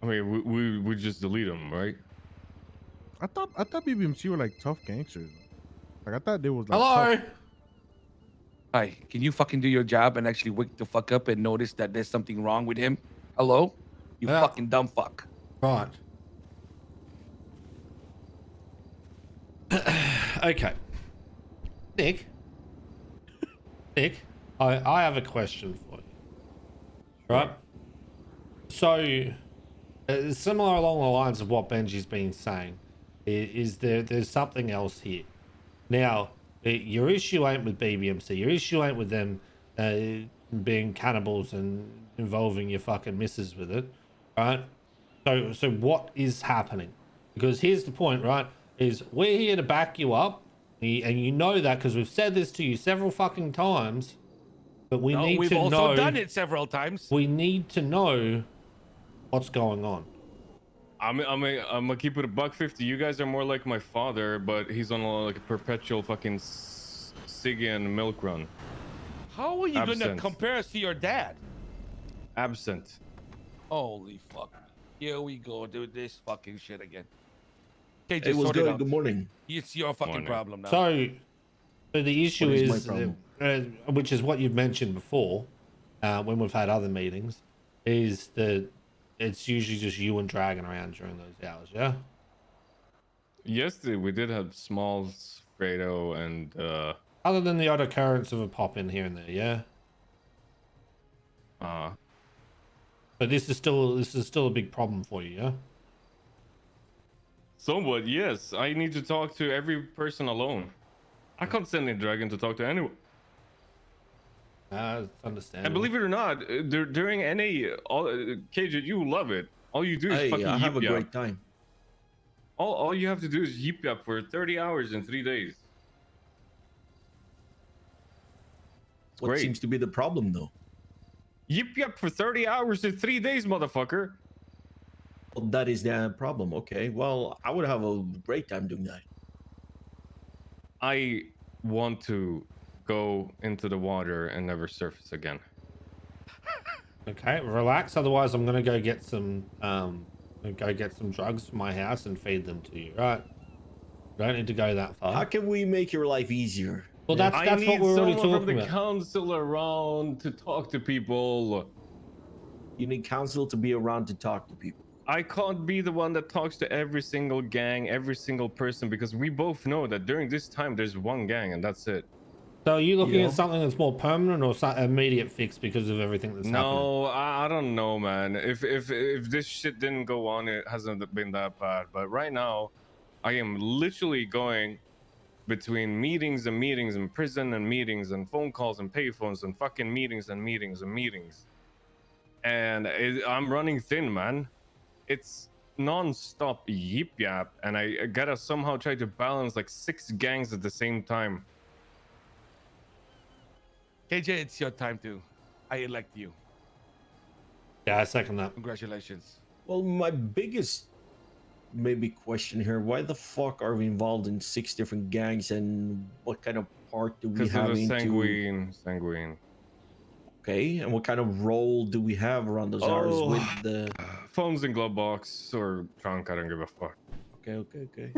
I mean, we just delete them, right? I thought BBMC were like tough gangsters. Like I thought they was like tough. Hello. Hi, can you fucking do your job and actually wake the fuck up and notice that there's something wrong with him? Hello? You Yeah. fucking dumb fuck. Right. Okay. Nick. Nick, I have a question for you. Right? So, similar along the lines of what Benji's been saying, is there's something else here. Now, your issue ain't with BBMC. Your issue ain't with them being cannibals and involving your fucking missus with it, right? So what is happening? Because here's the point, right? Is we're here to back you up, and you know that because we've said this to you several fucking times. But we need we've to also know. done it several times. We need to know what's going on. I'm gonna keep it $1.50. You guys are more like my father, but he's on like a perpetual fucking cig and milk run. How are you gonna Absent. compare us to your dad? Absent. Holy fuck. Here we go, dude. This fucking shit again. Okay, just It was sort it good. out. Good morning. It's your fucking Morning. problem now. So the issue What is my is, problem? which is what you've mentioned before, when we've had other meetings, is that it's usually just you and Dragon around during those hours, yeah? Yesterday we did have Smalls, Fredo, and Other than the odd occurrence of a pop in here and there, yeah? But this is still a big problem for you, yeah? somewhat, yes. I need to talk to every person alone. I can't send a dragon to talk to anyone. It's understandable. And believe it or not, during any KJ, you love it. All you do is Hey, fucking I have a yip yap. great time. All you have to do is yip yap for 30 hours in 3 days. It's What great. seems to be the problem, though? Yip yap for 30 hours in 3 days, motherfucker. Well, that is the problem. Okay, well, I would have a great time doing that. I want to go into the water and never surface again. Okay, relax. Otherwise, I'm gonna go get some drugs from my house and feed them to you. Right? You don't need to go that far. How can we make your life easier? Well, that's I what need we're already someone from talking the about. council around to talk to people. You need counsel to be around to talk to people. I can't be the one that talks to every single gang, every single person, because we both know that during this time there's one gang and that's it. So are you looking Yeah. at something that's more permanent or some immediate fix because of everything that's happening? No, I don't know, man. If this shit didn't go on, it hasn't been that bad. But right now, I am literally going between meetings and meetings in prison and meetings and phone calls and payphones and fucking meetings and meetings and meetings. And I'm running thin, man. It's non-stop yip yap, and I gotta somehow try to balance like 6 gangs at the same time. KJ, it's your time to. I elect you. Yeah, I second that. Congratulations. Well, my biggest maybe question here: why the fuck are we involved in 6 different gangs, and what kind of part do we Because have of the into? sanguine. Okay, and what kind of role do we have around those hours Oh. with the? Phones in glove box or trunk, I don't give a fuck. Okay.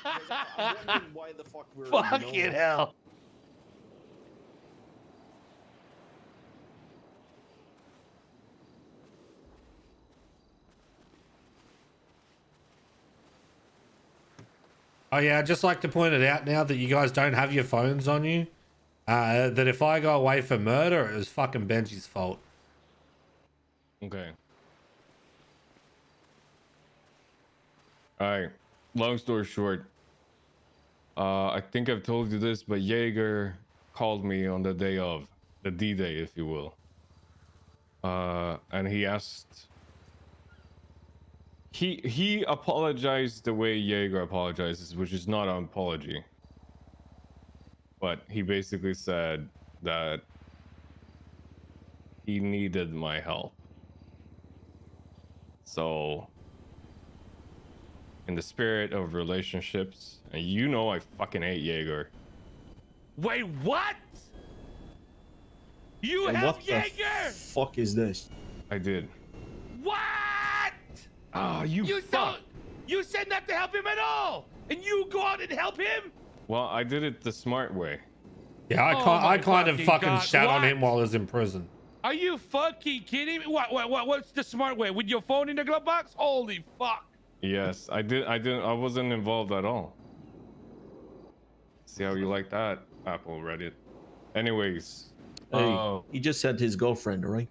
I'm wondering why the fuck we're Fucking hell. Oh yeah, I'd just like to point it out now that you guys don't have your phones on you. That if I go away for murder, it was fucking Benji's fault. Okay. Alright. Long story short. I think I've told you this, but Jaeger called me on the day of. The D-Day, if you will. And he asked... He apologized the way Jaeger apologizes, which is not an apology. But he basically said that he needed my help. So, in the spirit of relationships, and you know I fucking hate Jaeger. Wait, what? You And have what the Jaeger? fuck is this? I did. What? Ah, you fuck. You said not to help him at all, and you go out and help him. Well, I did it the smart way. Yeah, Oh my I kind of fucking fucking God, shat on him what? while he was in prison. Are you fucking kidding me? What's the smart way? With your phone in the glove box? Holy fuck! Yes, I did. I wasn't involved at all. See how you like that, Apple Reddit. Anyways. Hey, he just sent his girlfriend, right?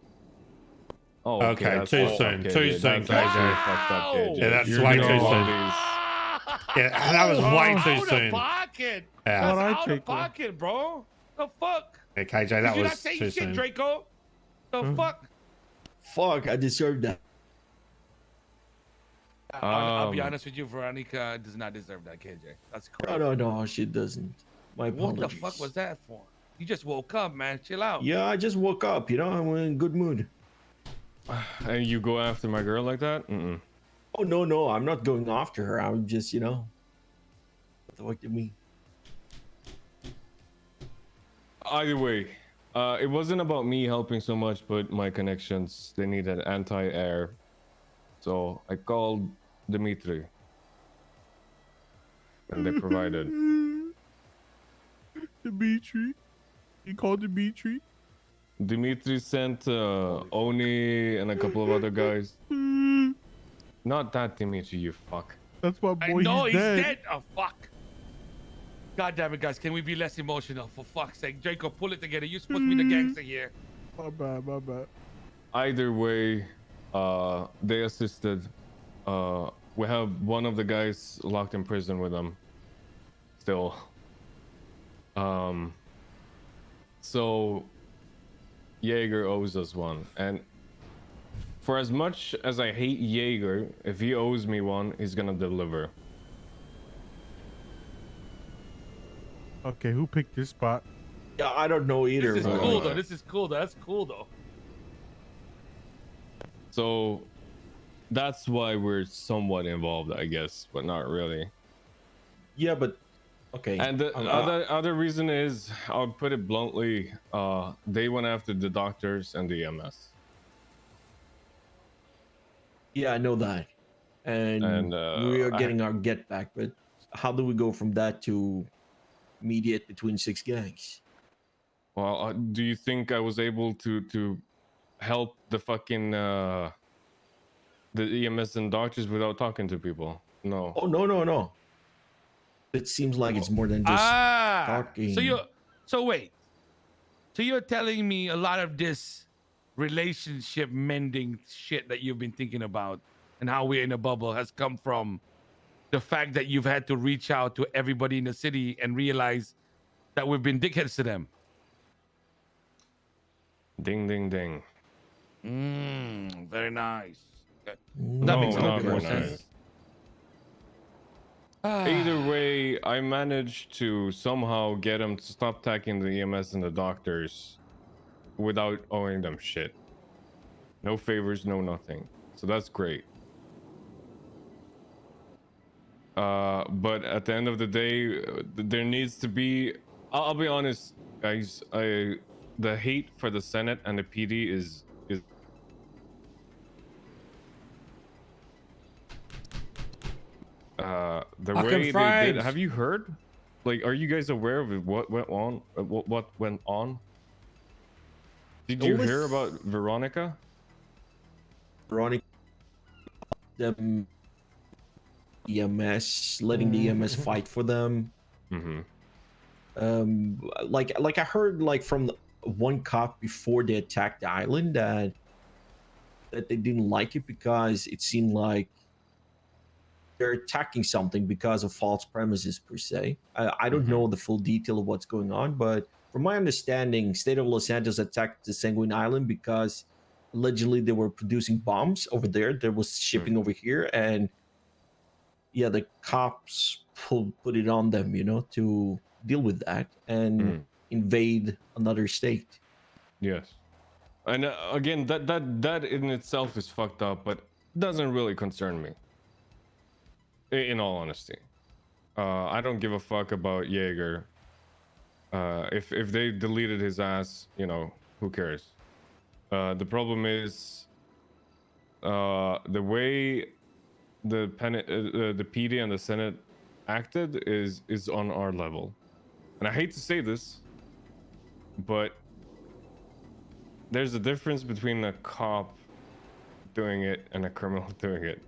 Oh, Okay, that's too fucked soon, up, too KJ. soon, That's actually KJ. fucked up, KJ. Yeah, that's You're way no- too soon. Ah! Yeah, that was way too Out of soon. pocket. Yeah. That's Thought I'd out take of pocket, bro. The fuck? Yeah, KJ, Did that you was not say too shit, soon. Draco? The fuck? Fuck, I deserve that. I'll be honest with you, Veronica does not deserve that, KJ. That's crazy. No, she doesn't. My apologies. What the fuck was that for? You just woke up, man. Chill out. Yeah, I just woke up. You know, I'm in good mood. And you go after my girl like that? Mm-mm. Oh no, I'm not going after her. I'm just, you know. What the fuck do you mean? Either way, it wasn't about me helping so much, but my connections. They needed anti-air, so I called Dimitri, and they provided. Dimitri. He called Dimitri. Dimitri sent Oni and a couple of other guys. Not that Dimitri, you fuck. That's my I boy. know he's he's dead. dead. Oh, fuck. God damn it, guys. Can we be less emotional? For fuck's sake. Draco, pull it together. You're supposed to be the gangster here. My bad, my bad. Either way, they assisted. We have one of the guys locked in prison with them. Still. So Jaeger owes us one, and for as much as I hate Jaeger, if he owes me one, he's gonna deliver. Okay, who picked this spot? Yeah, I don't know either. This is but- cool, though. This is cool, though. That's cool, though. So that's why we're somewhat involved, I guess, but not really. Yeah, but okay. And the other reason is, I'll put it bluntly, they went after the doctors and the EMS. Yeah, I know that, and we are getting our get back. But how do we go from that to mediate between 6 gangs? Well, do you think I was able to help the fucking the EMS and doctors without talking to people? No. Oh no. It seems like it's more than just talking. So wait. So you're telling me a lot of this relationship mending shit that you've been thinking about and how we're in a bubble has come from the fact that you've had to reach out to everybody in the city and realize that we've been dickheads to them. Ding, ding, ding. Very nice. Okay. Mm, That makes a not little bit more very sense. Either way, I managed to somehow get them to stop attacking the EMS and the doctors without owing them shit. No favors, no nothing. So that's great. But at the end of the day, there needs to be. I'll be honest, guys. The hate for the Senate and the PD is. The Fucking way they did. frags. Have you heard? Like, are you guys aware of what went on? What went on? Did you Only hear about Veronica? Veronica, them EMS, letting the EMS fight for them. Mm-hmm. Like I heard like from one cop before they attacked the island that they didn't like it because it seemed like they're attacking something because of false premises per se. I don't know the full detail of what's going on, but from my understanding, state of Los Angeles attacked the Sanguine Island because allegedly they were producing bombs over there. There was shipping over here, and yeah, the cops put it on them, you know, to deal with that and invade another state. Yes, and again, that in itself is fucked up, but doesn't really concern me. In all honesty, I don't give a fuck about Jaeger. If they deleted his ass, you know, who cares? The problem is the way the PD and the Senate acted is on our level. And I hate to say this, but there's a difference between a cop doing it and a criminal doing it.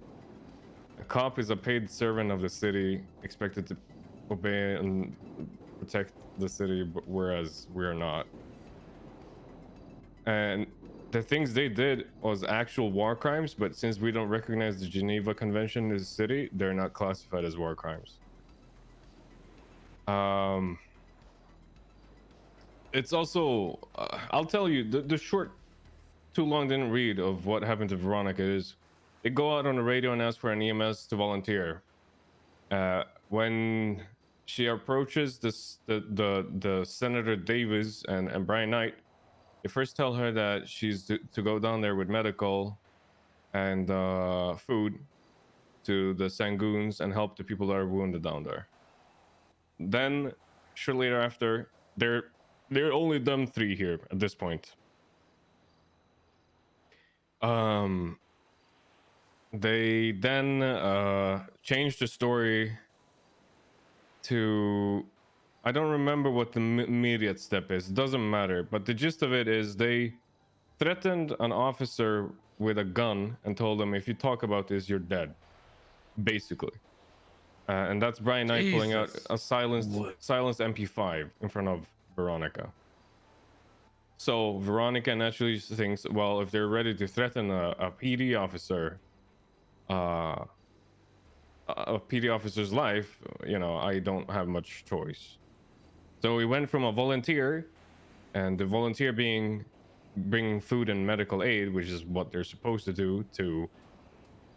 A cop is a paid servant of the city, expected to obey and protect the city, whereas we're not. And the things they did was actual war crimes, but since we don't recognize the Geneva Convention in the city, they're not classified as war crimes. It's also, I'll tell you, the short, too long didn't read of what happened to Veronica is, they go out on the radio and ask for an EMS to volunteer. When she approaches the Senator Davis and Brian Knight, they first tell her that she's to go down there with medical and food to the Sangoons and help the people that are wounded down there. Then, shortly thereafter, they're only them three here at this point. They then changed the story to, I don't remember what the immediate step is. It doesn't matter. But the gist of it is they threatened an officer with a gun and told him, if you talk about this, you're dead. Basically. And that's Brian Knight pulling out a silenced MP5 in front of Veronica. So Veronica naturally thinks, well, if they're ready to threaten a PD officer, a PD officer's life, you know, I don't have much choice. So we went from a volunteer, and the volunteer bringing food and medical aid, which is what they're supposed to do, to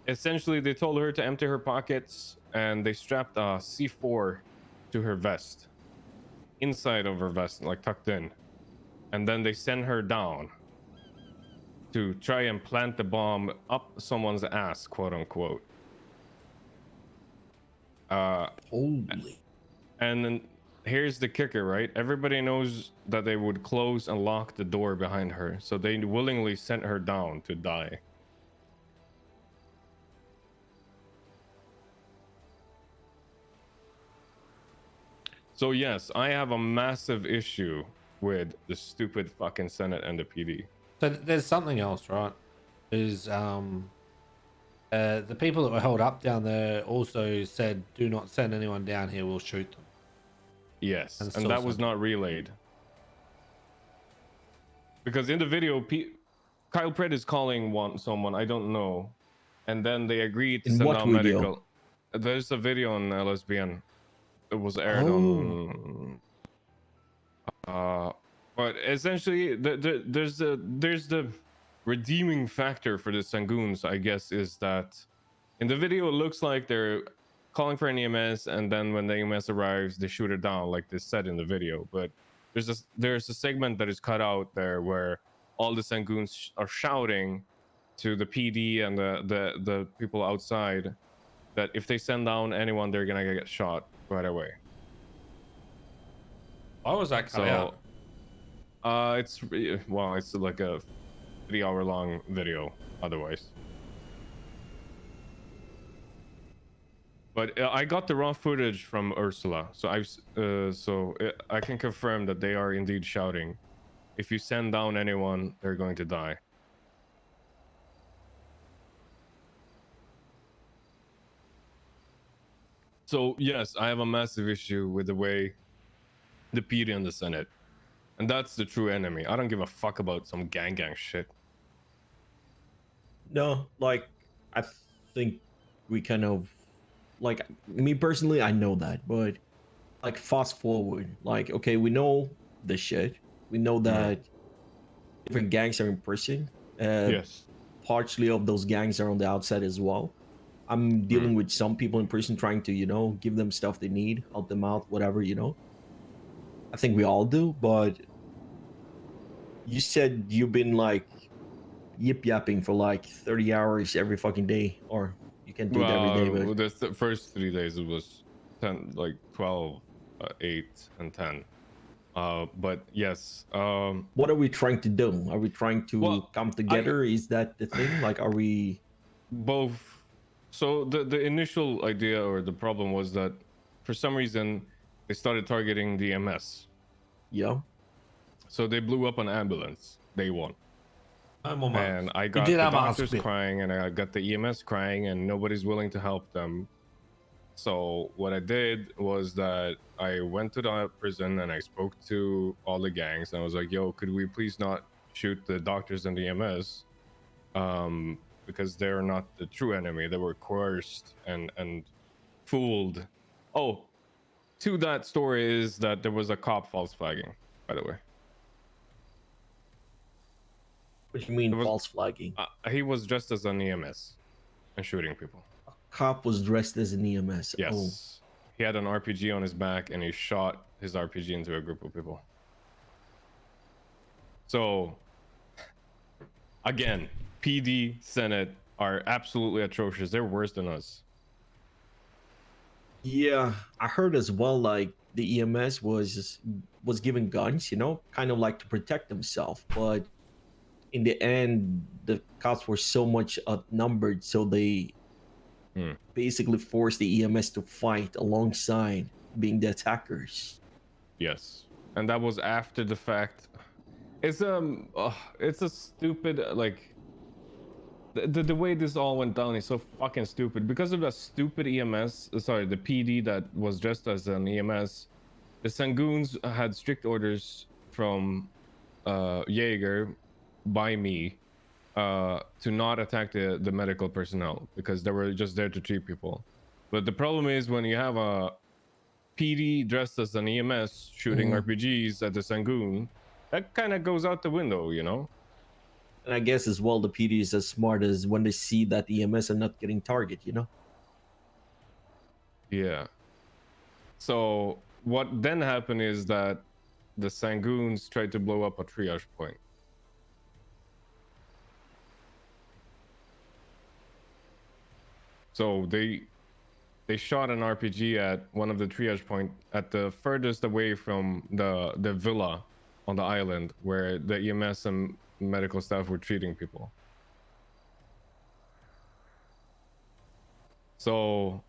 essentially they told her to empty her pockets, and they strapped a C4 to her vest, inside of her vest, like tucked in, and then they send her down to try and plant the bomb up someone's ass, quote unquote. Holy. And then here's the kicker, right? Everybody knows that they would close and lock the door behind her, so they willingly sent her down to die. So yes, I have a massive issue with the stupid fucking Senate and the PD. So there's something else, right? Is the people that were held up down there also said, "Do not send anyone down here. We'll shoot them." Yes, And and so that was something. not relayed. Because in the video, Kyle Pratt is calling someone, I don't know, and then they agreed to In send what out video? medical. There's a video on LSBN. It was aired on. But essentially, there's the redeeming factor for the Sangoons, I guess, is that in the video it looks like they're calling for an EMS, and then when the EMS arrives, they shoot it down, like they said in the video. But there's a segment that is cut out there where all the Sangoons are shouting to the PD and the people outside that if they send down anyone, they're gonna get shot right away. Why was that cut out? It's like a 3-hour long video otherwise. But I got the raw footage from Ursula, so I can confirm that they are indeed shouting, if you send down anyone, they're going to die. So yes, I have a massive issue with the way the PD and the Senate, and that's the true enemy. I don't give a fuck about some gang shit. No, like, I think we kind of, like, me personally, I know that, but like, fast forward, like, okay, we know the shit. We know that different gangs are in prison. Yes. Partially of those gangs are on the outside as well. I'm dealing with some people in prison, trying to, you know, give them stuff they need, help them out, whatever, you know. I think we all do, but you said you've been like yip-yapping for like 30 hours every fucking day, or you can do it every day, but The first 3 days it was 10, like 12, 8, and 10. But yes. what are we trying to do? Are we trying to come together? Is that the thing? Like, are we both So the initial idea or the problem was that for some reason they started targeting the MS. Yeah. So they blew up an ambulance day one. And I We got did the have a doctors hospital. crying and I got the EMS crying and nobody's willing to help them. So what I did was that I went to the prison and I spoke to all the gangs and I was like, yo, could we please not shoot the doctors and the EMS? Because they're not the true enemy. They were coerced and fooled. Oh, to that story is that there was a cop false flagging, by the way. What do you mean It was- false flagging? He was dressed as an EMS and shooting people. A cop was dressed as an EMS. Yes. Oh. He had an RPG on his back and he shot his RPG into a group of people. So, again, PD, Senate are absolutely atrocious. They're worse than us. Yeah, I heard as well. Like the EMS was given guns, kind of like to protect themselves. But in the end, the cops were so much outnumbered, so they basically forced the EMS to fight alongside being the attackers. Yes. And that was after the fact. It's a stupid like the way this all went down is so fucking stupid because of that stupid the PD that was dressed as an EMS. The Sangoons had strict orders from Jaeger by me to not attack the medical personnel because they were just there to treat people. But the problem is when you have a PD dressed as an EMS shooting RPGs at the Sangoon, that kind of goes out the window, And I guess as well, the PD is as smart as when they see that the EMS are not getting target. Yeah. So what then happened is that the Sangoons tried to blow up a triage point. So they shot an RPG at one of the triage point at the furthest away from the villa on the island where the EMS and medical staff were treating people. So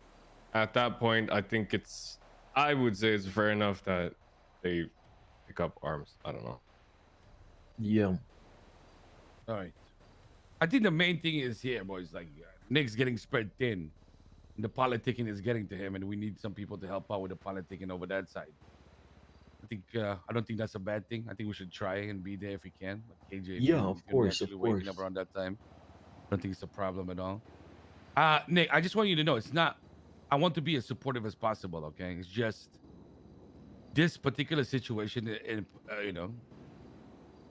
at that point, I would say it's fair enough that they pick up arms. I don't know. Yeah. All right. I think the main thing is here, boys. Like Nick's getting spread thin. The politicking is getting to him, and we need some people to help out with the politicking over that side. I don't think that's a bad thing. I think we should try and be there if we can. Like KJ, Yeah, if of you're course, actually of waking up course. around that time. I don't think it's a problem at all. Nick, I just want you to know it's not. I want to be as supportive as possible. Okay, it's just this particular situation,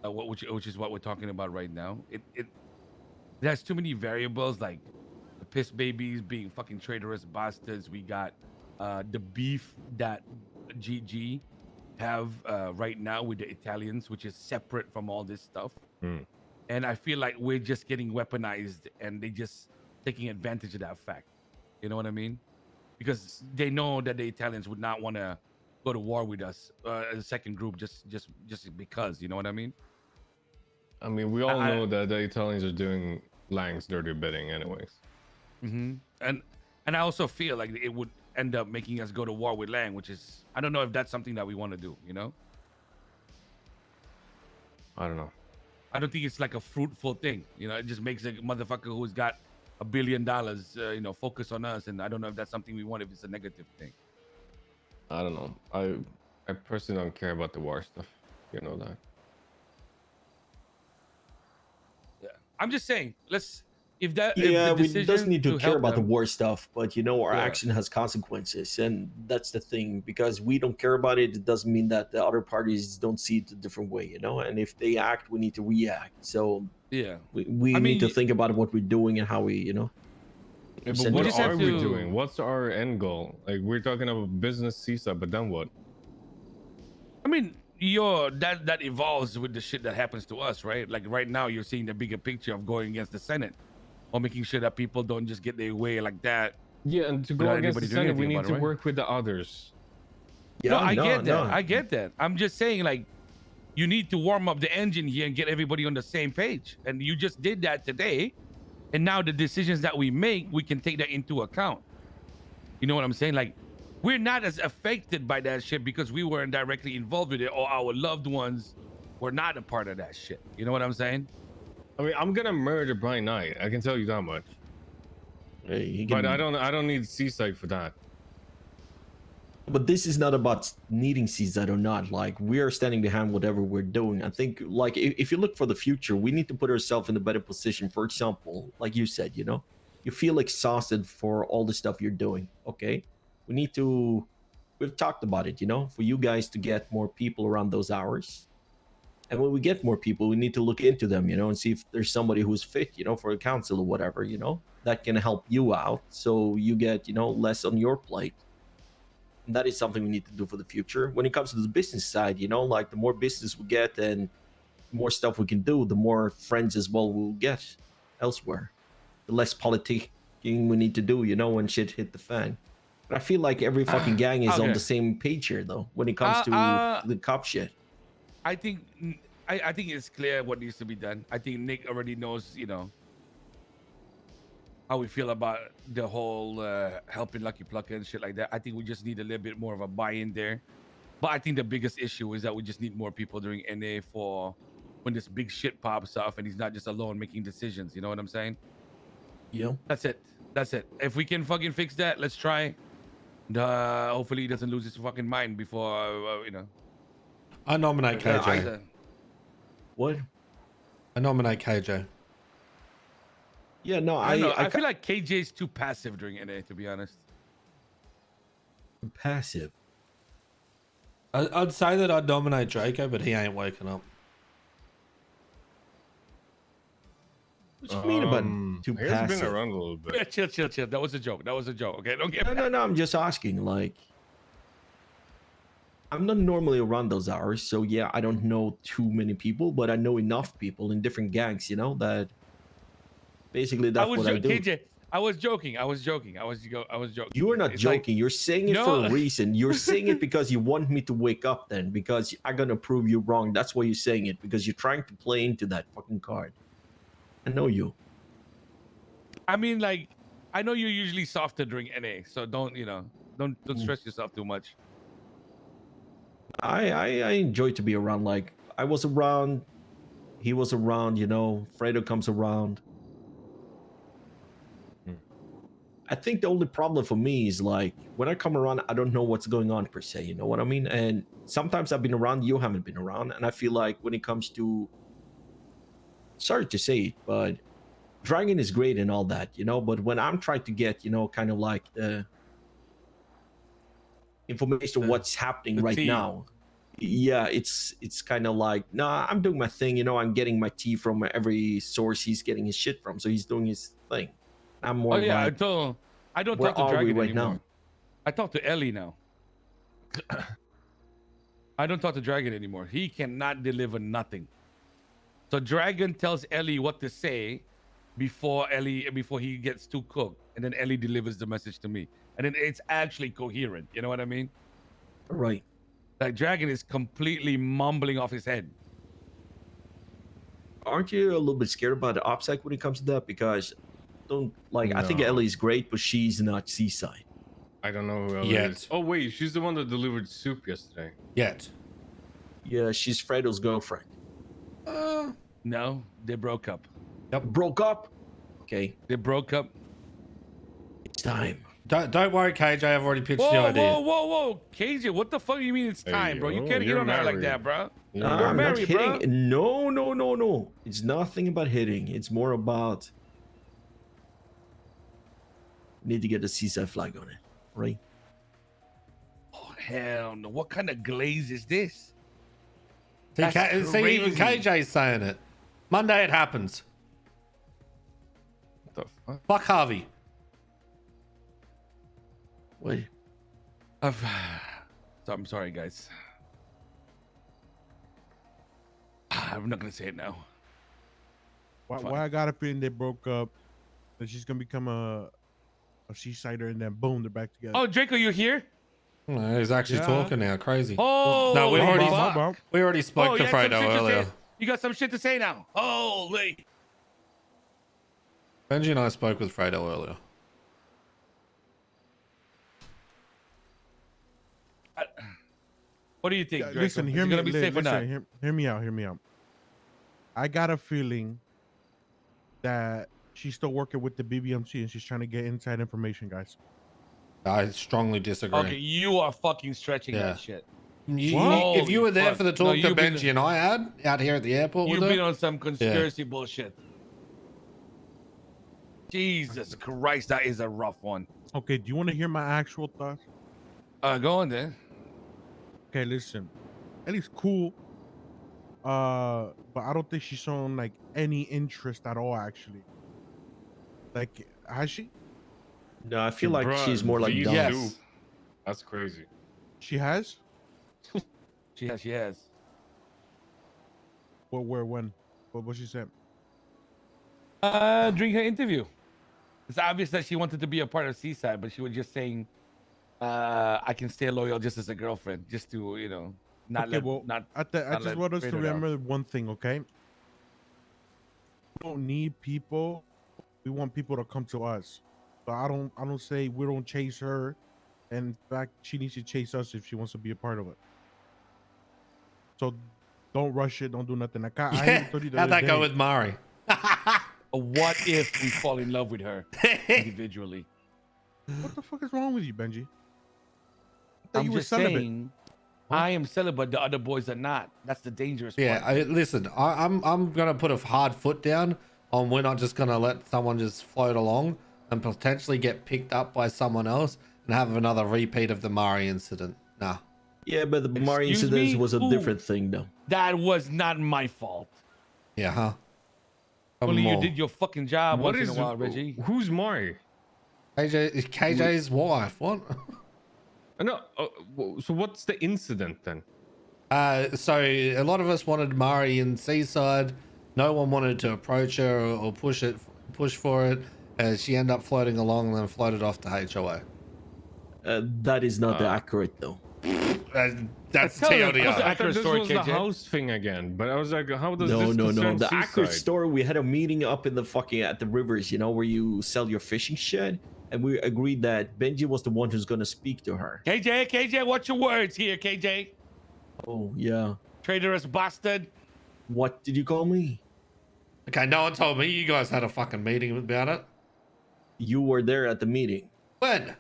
which is what we're talking about right now. It has too many variables, like the piss babies being fucking traitorous bastards. We got the beef that GG have right now with the Italians, which is separate from all this stuff. And I feel like we're just getting weaponized and they just taking advantage of that fact. You know what I mean? Because they know that the Italians would not want to go to war with us as a second group just because, you know what I mean? I mean, we all know that the Italians are doing Lang's dirty bidding anyways. And I also feel like it would end up making us go to war with Lang, which is, I don't know if that's something that we want to do, I don't know. I don't think it's like a fruitful thing. It just makes a motherfucker who's got $1 billion, focus on us. And I don't know if that's something we want, if it's a negative thing. I don't know. I personally don't care about the war stuff. You know that. Yeah. I'm just saying, if the We decision doesn't need to care help about the them- war stuff, but our Yeah. action has consequences, and that's the thing. Because we don't care about it, it doesn't mean that the other parties don't see it a different way, And if they act, we need to react. So yeah, we I need to mean, think about what we're doing and how we, Yeah, but Send what just have are we to- doing? What's our end goal? Like we're talking about business CISA, but then what? I mean, that evolves with the shit that happens to us, right? Like right now, you're seeing the bigger picture of going against the Senate, or making sure that people don't just get their way like that. Yeah, and to go Without against the anybody doing Senate, we anything need about it, to right? work with the others. No, I get that. I get that. I'm just saying, like, you need to warm up the engine here and get everybody on the same page. And you just did that today And now the decisions that we make, we can take that into account. You know what I'm saying? Like, we're not as affected by that shit because we weren't directly involved with it, or our loved ones were not a part of that shit. You know what I'm saying? I mean, I'm gonna murder Brian Knight. I can tell you that much. Hey, he But can- I don't need Seaside for that. But this is not about needing seaside or not. Like, we are standing behind whatever we're doing. I think, like, if you look for the future, we need to put ourselves in a better position. For example, like you said, you know, you feel exhausted for all the stuff you're doing. Okay, we need to. We've talked about it, you know, for you guys to get more people around those hours. And when we get more people, we need to look into them, you know, and see if there's somebody who's fit, you know, for a council or whatever, you know, that can help you out, so you get, you know, less on your plate. And that is something we need to do for the future. When it comes to the business side, you know, like the more business we get and more stuff we can do, the more friends as well we'll get elsewhere. The less politicking we need to do, you know, when shit hit the fan. But I feel like every fucking gang is on okay. the same page here, though, when it comes to the cop shit. I think it's clear what needs to be done. I think Nick already knows, you know, how we feel about the whole helping Lucky Plucker and shit like that. I think we just need a little bit more of a buy-in there. But I think the biggest issue is that we just need more people during NA for when this big shit pops off and he's not just alone making decisions. You know what I'm saying? Yeah. That's it. That's it. If we can fucking fix that, let's try. Hopefully he doesn't lose his fucking mind before, you know. I nominate KJ. What? I nominate KJ. Yeah, no, I don't know. I feel like KJ is too passive during NA, to be honest. passive. I'd say that I'd nominate Draco, but he ain't woken up. What do you mean about too He's passive? been around a little bit. Yeah, chill. That was a joke. Okay, don't get No, I'm just asking. Like, I'm not normally around those hours, so yeah, I don't know too many people, but I know enough people in different gangs, you know, that basically that's what I do. KJ, I was joking. joking. You are not It's joking. like, You're saying it for a reason. You're saying it because you want me to wake up then, because I'm going to prove you wrong. That's why you're saying it, because you're trying to play into that fucking card. I know you. I mean, like, I know you're usually softer during NA, so don't stress yourself too much. I enjoy to be around. Like, I was around, he was around, you know, Fredo comes around. I think the only problem for me is, like, when I come around, I don't know what's going on per se, you know what I mean? And sometimes I've been around, you haven't been around, and I feel like when it comes to, sorry to say it, but Dragon is great and all that, you know, but when I'm trying to get, you know, kind of like the information of what's happening right now, yeah, it's kind of like, nah, I'm doing my thing, you know, I'm getting my tea from every source he's getting his shit from, so he's doing his thing. I'm more like, I don't where talk to are we Dragon right anymore. now? I talk to Ellie now. I don't talk to Dragon anymore. He cannot deliver nothing. So Dragon tells Ellie what to say before he gets too cooked, and then Ellie delivers the message to me, and then it's actually coherent. You know what I mean? Right. Like, Dragon is completely mumbling off his head. Aren't you a little bit scared about the OPSEC when it comes to that? Because I think No. Ellie's great, but she's not Seaside. I don't know who else Yet. is. Oh wait, she's the one that delivered soup yesterday. Yet. Yeah, she's Fredo's girlfriend. No, they broke up. Broke up? Okay, They broke up. it's time. Don't worry, KJ. I've already pitched the idea. Whoa, KJ, what the fuck do you mean it's Hey, time, bro? You yo, can't hit you're on her like married. that, bro. You're I'm You're not married, bro. hitting. No. It's nothing about hitting. It's more about need to get the Seaside flag on it, right? Oh, hell no. What kind of glaze is this? See, That's see, even crazy. KJ's saying it. Monday it happens. What the fuck? Fuck Harvey. Wait. I'm sorry, guys. I'm not gonna say it now. Why I got up in they broke up, and she's gonna become a Seasider, and then boom, they're back together. Oh, Draco, you here? No, he's actually Yeah. talking now. Crazy. Oh, No, we've My already- bad, my bad. We already spoke to you had some Fredo shit to earlier. say? You got some shit to say now. Holy. Benji and I spoke with Fredo earlier. What do you think? Yeah, Draco? listen, Is hear it me. gonna be safe or not? Hear me out. Hear me out. I got a feeling that she's still working with the BBMC and she's trying to get inside information, guys. I strongly disagree. Okay, you are fucking stretching Yeah. that shit. If Holy you were there fuck. for the No, talk that you've been- Benji and I had out here at the airport with You've been her, on some conspiracy bullshit. Jesus Christ, that is a rough one. Okay, do you want to hear my actual thoughts? Go on then. Okay, listen. Ellie's cool. But I don't think she's shown like any interest at all, actually. Like, has she? No, I feel like Bruh, she's more like these dumb. Yes. two- That's crazy. She has? She has. What, where, when? What she said? During her interview. It's obvious that she wanted to be a part of Seaside, but she was just saying, I can stay loyal just as a girlfriend, just to, you know, not Okay, let, well, not. I not just let want us to Fredo down. remember one thing, okay? We don't need people. We want people to come to us. So I don't say we don't chase her. And in fact, she needs to chase us if she wants to be a part of it. So don't rush it. Don't do nothing. Like, I even told you the how'd other that go day, with Mari? What if we fall in love with her individually? what the fuck is wrong with you, Benji? I thought I'm you were just celibate. saying, I am celibate. The other boys are not. That's the dangerous part. Yeah, listen, I'm gonna put a hard foot down on we're not just gonna let someone just float along and potentially get picked up by someone else and have another repeat of the Mari incident. Nah. Yeah, but the Mari Excuse incident me? was a Who? different thing, though. That was not my fault. Yeah, huh? Tell me Only you more. did your fucking job What once is in a while, Reggie. Who's Mari? KJ's wife. What? No. So what's the incident then? So a lot of us wanted Mari in Seaside. No one wanted to approach her or push for it. She ended up floating along and then floated off to HOA. That is not accurate, though. That's Tell them- TLDR. What's the I accurate thought this story, was the KJ? house thing again, but I was like, how does No, this no, no. concern The accurate Seaside? story, we had a meeting up in the fucking at the rivers, you know, where you sell your fishing shed, and we agreed that Benji was the one who's gonna speak to her. KJ, watch your words here, KJ. Oh yeah. Traitorous bastard. What did you call me? Okay, no one told me. You guys had a fucking meeting about it. You were there at the meeting. When?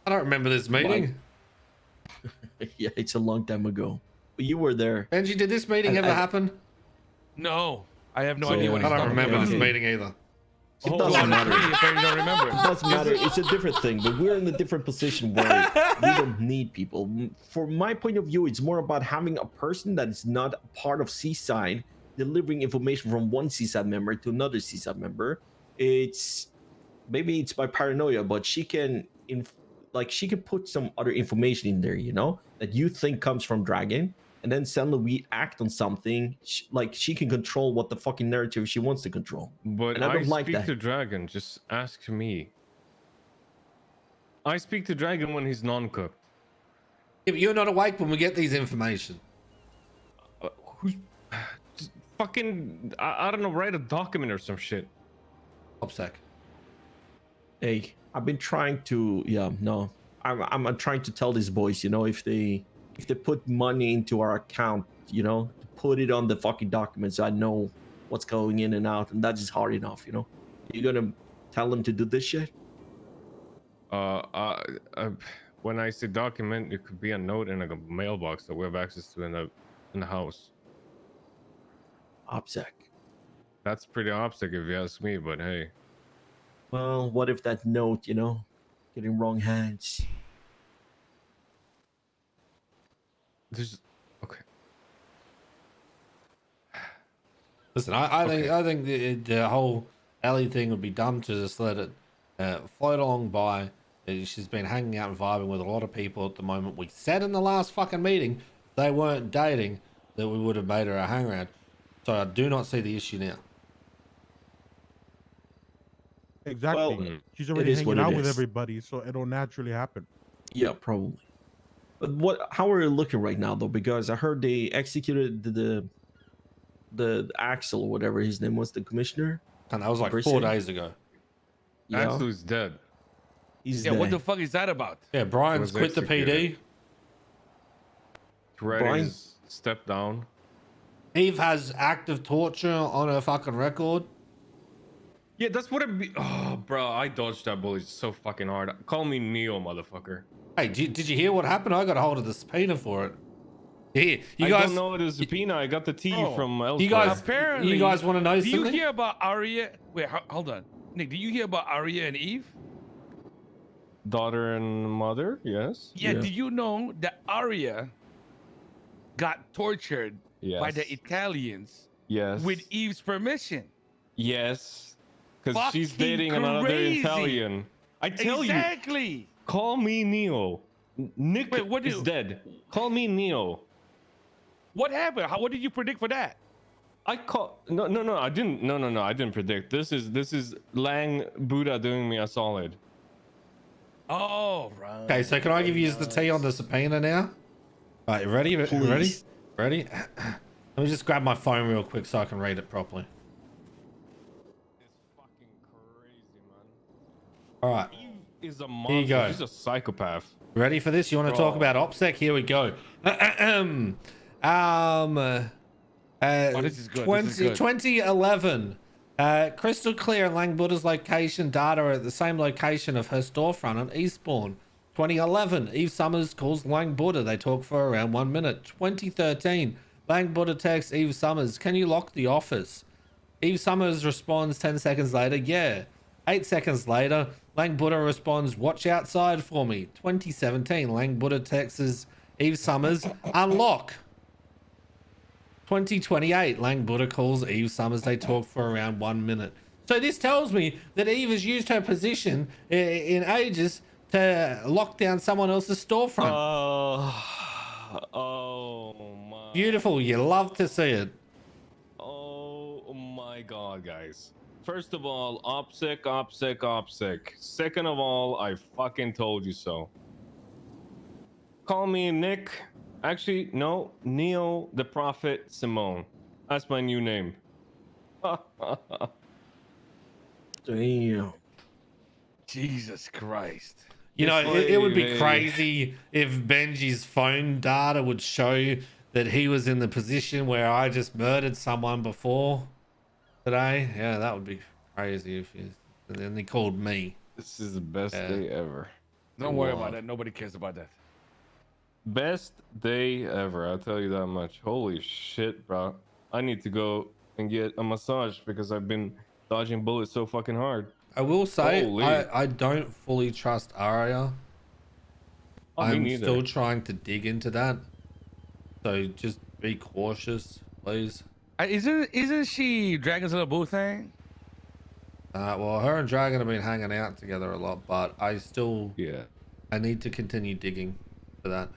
I don't remember this meeting. Yeah, it's a long time ago. But you were there. Benji, did this meeting ever happen? No, I have no So, idea what I he's don't talking remember about. this meeting either. It Well, doesn't not matter. me, if you don't remember. It doesn't matter. It's a different thing, but we're in a different position where we don't need people. For my point of view, it's more about having a person that is not a part of Seaside delivering information from one Seaside member to another Seaside member. It's maybe it's my paranoia, but she can she can put some other information in there, you know, that you think comes from Dragon, and then suddenly we act on something. She can control what the fucking narrative she wants to control. But And I I don't like speak that. to Dragon. Just ask me. I speak to Dragon when he's non-cooked. If you're not awake when we get these information. Who's just fucking? I don't know. Write a document or some shit. OPSEC. Hey, I've been trying to I'm trying to tell these boys, you know, if they put money into our account, you know, put it on the fucking documents so I know what's going in and out, and that's just hard enough, you know. You're gonna tell them to do this shit? When I say document, it could be a note in a mailbox that we have access to in the house. OPSEC. That's pretty opposite if you ask me, but hey. Well, what if that note, you know, get in wrong hands? There's okay. Listen, I think the whole Ellie thing would be dumb to just let it float along by. She's been hanging out and vibing with a lot of people at the moment. We said in the last fucking meeting they weren't dating, that we would have made her a hangaround. So I do not see the issue now. Exactly. Well, She's already is what hanging it out with is. everybody, so it'll naturally happen. Yeah, probably. But how are you looking right now, though? Because I heard they executed the Axel or whatever his name was, the commissioner. And that was like Person? 4 days ago. Yeah, Axel's dead. he's Yeah, what the dead. fuck is that about? Yeah, Brian's Was quit the executed. PD. Reddy's stepped down. Eve has active torture on her fucking record. Yeah, that's what it be. Oh, bro, I dodged that bullet so fucking hard. Call me Neo, motherfucker. Hey, did you hear what happened? I got a hold of the subpoena for it. Here, you I guys. don't know it is subpoena. I got the T Bro, from elsewhere. You guys, Apparently, you guys want to know Do you something? hear about Arya? Wait, hold on, Nick. Do you hear about Arya and Eve? Daughter and mother, yes. Yeah. Yeah. Did you know that Arya got tortured by the Yes. Italians Yes. with Eve's permission? Yes. Because she's Fucking dating another crazy. Italian. I tell you, Exactly. call me Neo. Nick Wait, what is do- dead. Call me Neo. What happened? What did you predict for that? I call no. I didn't. No. I didn't predict. This is Lang Buddha doing me a solid. Oh, right. Okay, so can I give you the T on the subpoena now? All right, ready? Ready? Please. Ready? Let me just grab my phone real quick so I can read it properly. It's fucking crazy, man. All right, Eve is a you monster. go. She's a psychopath. ready for this? You want to talk Bro. about OPSEC? Here we go. This is good. This is good. 2011. Crystal clear Lang Buddha's location data are at the same location of her storefront on Eastbourne. 2011. Eve Summers calls Lang Buddha. They talk for around 1 minute. 2013. Lang Buddha texts Eve Summers, "Can you lock the office?" Eve Summers responds 10 seconds later, "Yeah." 8 seconds later, Lang Buddha responds, "Watch outside for me." 2017. Lang Buddha texts Eve Summers, "Unlock." 2028, Lang Buddha calls Eve Summers. They talk for around 1 minute. So this tells me that Eve has used her position in ages to lock down someone else's storefront. Oh my. Beautiful. You love to see it. Oh my god, guys. First of all, OPSEC. Second of all, I fucking told you so. Call me Nick. Actually, no, Neo the Prophet Simone. That's my new name. Damn. Jesus Christ. You know, It's it would be like- crazy if Benji's phone data would show that he was in the position where I just murdered someone before today. Yeah, that would be crazy if he, and then he called me. This is the best Yeah. day ever. Don't worry Wow. about that. Nobody cares about that. Best day ever, I'll tell you that much. Holy shit, bro. I need to go and get a massage because I've been dodging bullets so fucking hard. I will say, Holy. I don't fully trust Arya. Oh, me I'm neither. still trying to dig into that. So just be cautious, please. Isn't she Dragons of the Boo thing? Well, her and Dragon have been hanging out together a lot, but I need to continue digging for that.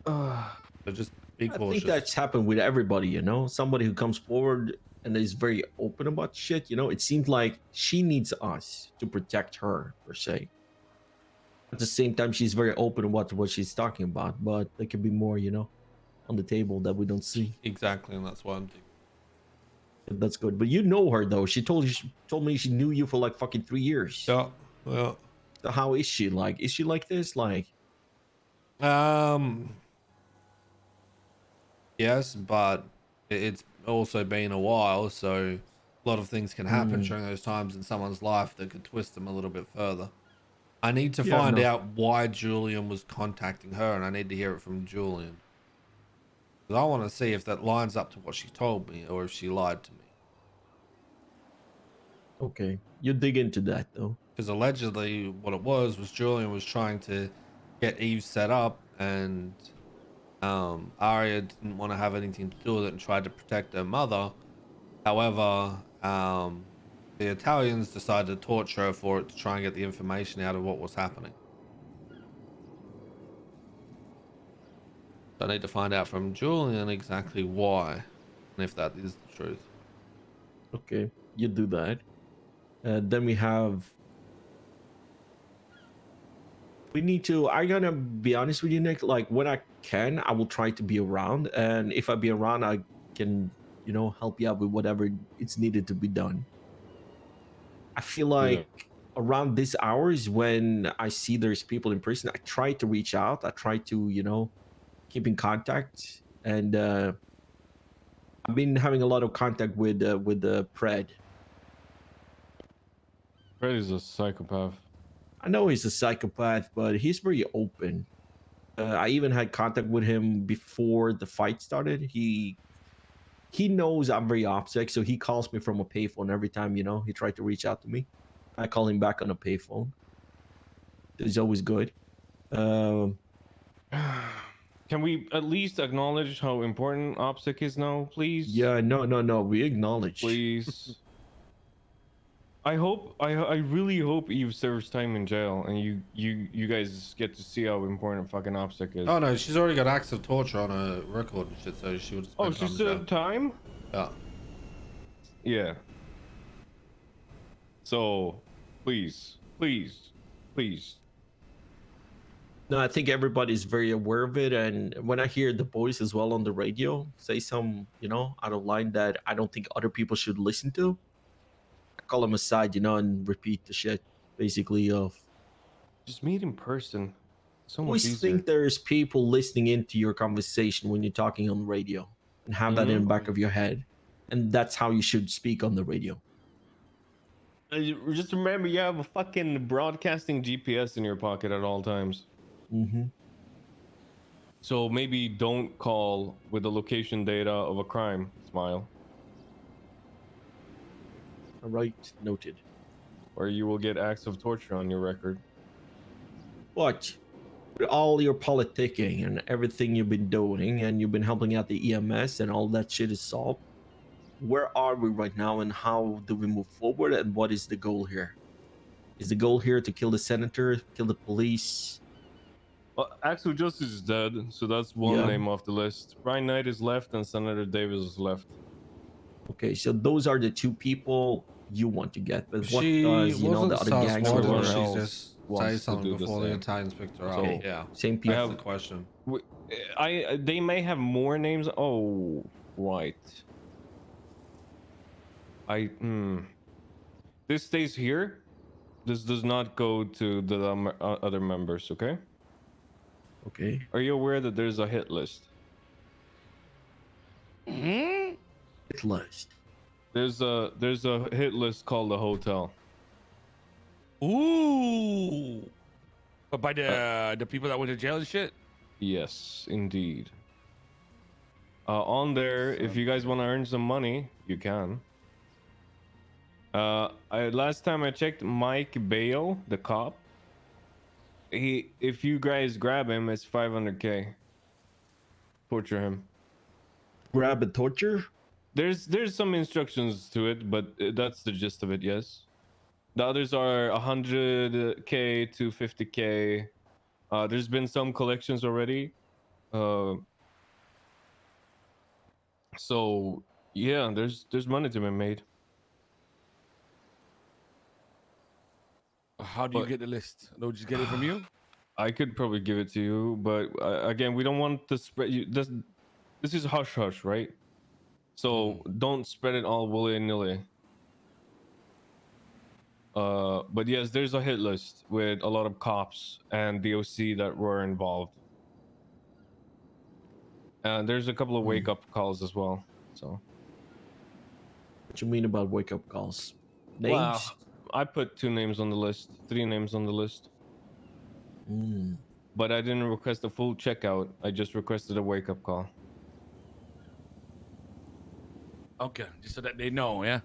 So just be I cautious. think that's happened with everybody, you know? Somebody who comes forward and is very open about shit, you know? It seems like she needs us to protect her, per se. At the same time, she's very open about what she's talking about, but there could be more, you know, on the table that we don't see. Exactly, and that's why I'm digging. That's good. But you know her, though. She told me she knew you for like fucking 3 years. Yeah, well, So how is she? Like, is she like this? Like, yes, but it's also been a while, so a lot of things can happen during those times in someone's life that could twist them a little bit further. I need to Yeah, find no. out why Julian was contacting her, and I need to hear it from Julian. 'Cause I want to see if that lines up to what she told me, or if she lied to me. okay, you dig into that, though. Because allegedly, what it was Julian was trying to get Eve set up, and Arya didn't want to have anything to do with it and tried to protect her mother. However, the Italians decided to torture her for it to try and get the information out of what was happening. So I need to find out from Julian exactly why, and if that is the truth. Okay, you do that. Then we have. We need to. I'm gonna be honest with you, Nick. Like when I can, I will try to be around, and if I be around, I can help you out with whatever it's needed to be done. I feel Yeah. like around this hour is when I see there's people in prison. I try to reach out. I try to, keep in contact, and I've been having a lot of contact with the Pred. Freddy's a psychopath. I know he's a psychopath, but he's very open. I even had contact with him before the fight started. He knows I'm very OPSEC, so he calls me from a payphone every time, he tried to reach out to me. I call him back on a payphone. It's always good. Can we at least acknowledge how important OPSEC is now, please? Yeah, no. We acknowledge. Please. I really hope Eve serves time in jail, and you guys get to see how important fucking OPSEC is. Oh no, she's already got acts of torture on her record and shit, so she would. Oh, she served time? Yeah. Yeah. So, please. No, I think everybody's very aware of it, and when I hear the boys as well on the radio say some, out of line that I don't think other people should listen to, I call them aside, and repeat the shit, basically of. Just meet in person. So I much always easier. think there's people listening into your conversation when you're talking on the radio, and have that in the back of your head, and that's how you should speak on the radio. Just remember, you have a fucking broadcasting GPS in your pocket at all times. Mm-hmm. So maybe don't call with the location data of a crime. Smile. All right, noted. Or you will get acts of torture on your record. But with all your politicking and everything you've been doing, and you've been helping out the EMS and all that shit is solved, where are we right now, and how do we move forward, and what is the goal here? Is the goal here to kill the senator, kill the police? Well, Acts of Justice is dead, so that's one Yeah. name off the list. Brian Knight is left, and Senator Davis is left. Okay, so those are the two people you want to get. But what She does wasn't the other sus. gangs Why or didn't whatever she else just wants say to something do the before the same. Italians picked her Okay. out? Yeah. Same I people. That's have- the question. They may have more names. Oh, right. This stays here. This does not go to the other members. Okay. Okay. Are you aware that there's a hit list? Hit list. There's a hit list called the hotel. Ooh. But by the people that went to jail and shit? Yes, indeed. On there, if you guys want to earn some money, you can. Last time I checked, Mike Bale, the cop, if you guys grab him, it's 500k. Torture him. Grab and torture? There's some instructions to it, but that's the gist of it. Yes. The others are 100k to 50k. There's been some collections already. So yeah, there's money to be made. How do you But- get the list? No, just get it from you? I could probably give it to you, but again, we don't want to spread you. This is hush hush, right? So don't spread it all willy nilly. But yes, there's a hit list with a lot of cops and DOC that were involved. And there's a couple of wake up calls as well. So What you mean about wake up calls? Names? wow, I put 2 names on the list, 3 names on the list. Mm. But I didn't request a full checkout. I just requested a wake up call. Okay, just so that they know, yeah?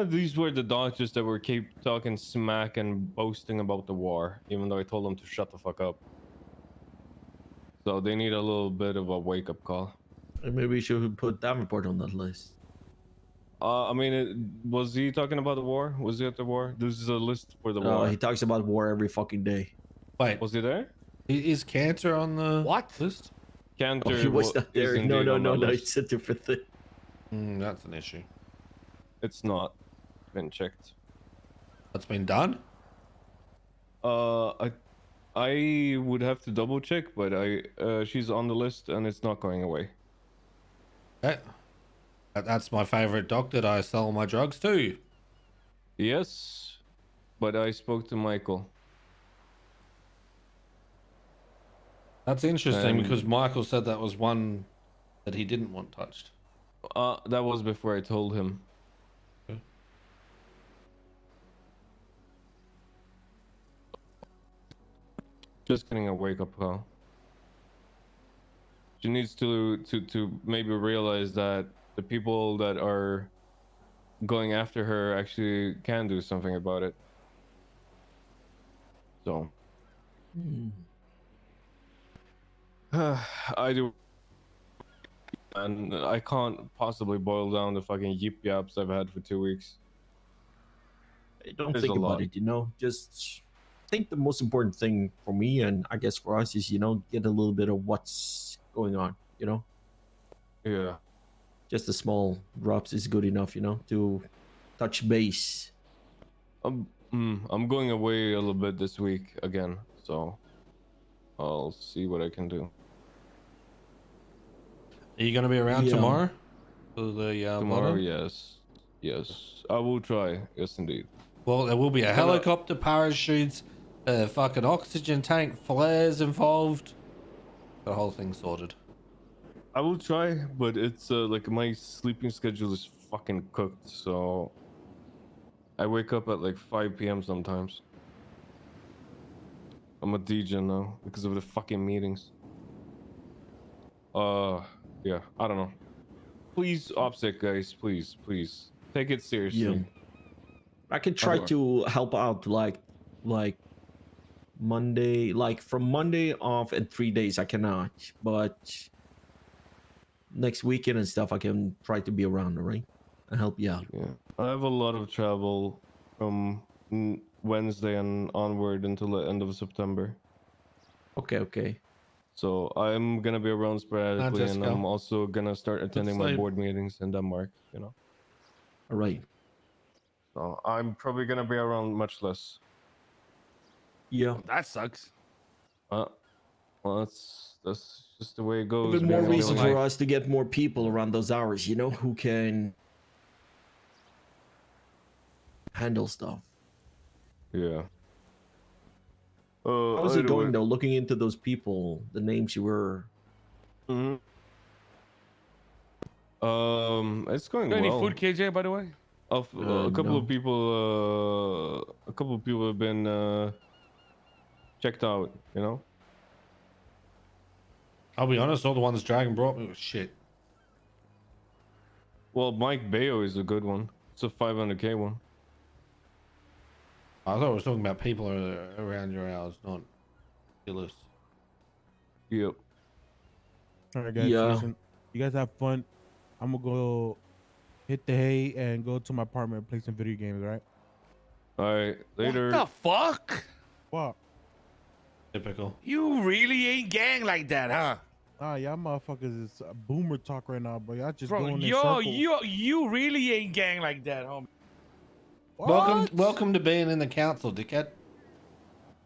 These were the doctors that were keep talking smack and boasting about the war, even though I told them to shut the fuck up. So they need a little bit of a wake up call. Maybe we should put that report on that list. I mean, was he talking about the war? Was he at the war? This is a list for the No, war. he talks about war every fucking day. Wait, Was he there? is Cantor on the What? list? Cantor Oh, he was not is there. indeed No, on that list. it's a different thing. That's an issue. It's not been checked. That's been done. I would have to double check, but she's on the list and it's not going away. Okay. That's my favorite doctor that I sell my drugs to. Yes, but I spoke to Michael. That's interesting And because Michael said that was one that he didn't want touched. that was before I told him. Okay. Just getting a wake up call. She needs to maybe realize that the people that are going after her actually can do something about it. So I do, and I can't possibly boil down the fucking yip yaps I've had for 2 weeks. Don't There's think a about lot. it, you know. Just think the most important thing for me, and I guess for us, is get a little bit of what's going on. Yeah. Just the small drops is good enough, to touch base. I'm going away a little bit this week again, so I'll see what I can do. Are you going to be around Yeah. tomorrow? For the Tomorrow, blood? yes, I will try. Yes, indeed. Well, there will be a It's gonna- helicopter, parachutes, a fucking oxygen tank, flares involved. The whole thing sorted. I will try, but it's like my sleeping schedule is fucking cooked, so I wake up at like 5 p.m. sometimes. I'm a DJ now because of the fucking meetings. Yeah, I don't know. Please, OPSEC guys, please take it Yeah. seriously. I can try Otherwise- to help out, like Monday, like from Monday off and 3 days I cannot, but next weekend and stuff I can try to be around, all right, and help you out. Yeah, I have a lot of travel from Wednesday and onward until the end of September. Okay. So I'm gonna be around sporadically, and Jessica. I'm also gonna start attending my same. board meetings in Denmark. All right. So I'm probably gonna be around much less. Yeah. That sucks. Well, that's just the way it goes. Even more being a reason villain. for us to get more people around those hours, who can handle stuff. Yeah. How's it Either going way- though? Looking into those people, the names you were. Mhm. It's going Got any well. food, KJ? By the way. A couple No. of people, have been checked out. I'll be honest, all the ones Dragon brought me was shit. Well, Mike Bayo is a good one. It's a 500k one. I thought we were talking about people around your house, not killers. Yep. All right, guys. Yeah. Listen, you guys have fun. I'm gonna go hit the hay and go to my apartment and play some video games. All right? All right. Later. What the fuck? What? Typical. You really ain't gang like that, huh? Ah, y'all motherfuckers is boomer talk right now, bro. Y'all just Bro, going in yo, circles. you really ain't gang like that, homie. What? Welcome to being in the council, dickhead.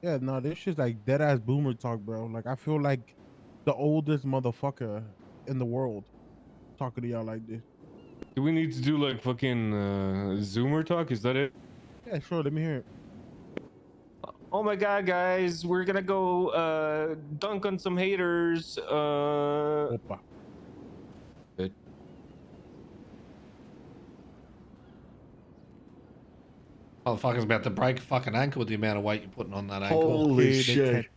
Yeah, no, this shit's like dead ass boomer talk, bro. Like I feel like the oldest motherfucker in the world talking to y'all like this. Do we need to do like fucking Zoomer talk? Is that it? Yeah, sure. Let me hear it. Oh my god, guys, we're gonna go dunk on some haters. Opa. Motherfucker's about to break a fucking ankle with the amount of weight you're putting on that ankle. Holy Okay, they shit! can't-